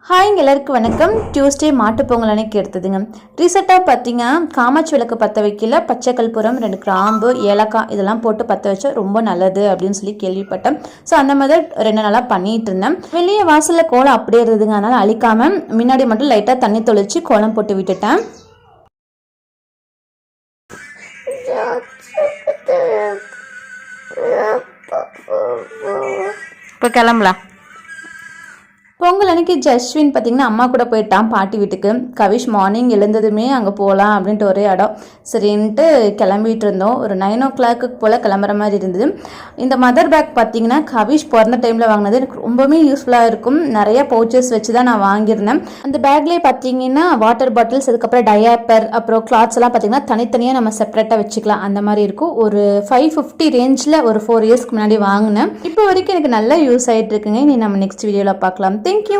ஹாய்ங்க எல்லாருக்கும் வணக்கம். டியூஸ்டே மாட்டுப்பொங்கல் அன்னைக்கு எடுத்ததுங்க. ரீசெண்டாக பார்த்தீங்க காமாட்சி விளக்கு பற்ற வைக்கல பச்சை கற்பூரம் 2 கிராம்பு ஏலக்காய் இதெல்லாம் போட்டு பற்ற வச்சா ரொம்ப நல்லது அப்படின்னு சொல்லி கேள்விப்பட்டேன். ஸோ அந்த மாதிரி 2 நாளாக பண்ணிட்டு இருந்தேன். வெளியே வாசலில் கோலம் அப்படியே இருந்ததுங்க. அதனால் அழிக்காமல் முன்னாடி மட்டும் லைட்டாக தண்ணி தொளிச்சு கோலம் போட்டு விட்டுட்டேன். இப்போ கிளம்பலாம். பொங்கல் அன்னைக்கு ஜஸ்வின் பார்த்திங்கன்னா அம்மா கூட போயிட்டான் பாட்டி வீட்டுக்கு. கவிஷ் மார்னிங் எழுந்ததுமே அங்கே போகலாம் அப்படின்ட்டு ஒரே இடம் சரின்ட்டு கிளம்பிட்டு இருந்தோம். ஒரு 9 o'clock போல் கிளம்புற மாதிரி இருந்தது. இந்த மதர் பேக் பார்த்திங்கன்னா கவிஷ் பிறந்த டைமில் வாங்கினது எனக்கு ரொம்பவே யூஸ்ஃபுல்லாக இருக்கும். நிறைய பவுச்சஸ் வச்சு தான் நான் வாங்கியிருந்தேன். அந்த பேக்லேயே பார்த்திங்கன்னா வாட்டர் பாட்டில்ஸ், அதுக்கப்புறம் டயாப்பர், அப்புறம் கிளாத்ஸ் எல்லாம் பார்த்திங்கன்னா தனித்தனியாக நம்ம செப்பரேட்டாக வச்சுக்கலாம். அந்த மாதிரி இருக்கும். ஒரு 550 ரேஞ்சில் ஒரு 4 இயர்ஸ்க்கு முன்னாடி வாங்கினேன். இப்போ வரைக்கும் எனக்கு நல்லா யூஸ் ஆகிட்டு இருக்குங்க. இனி நம்ம நெக்ஸ்ட் வீடியோவில் பார்க்கலாம். Thank you.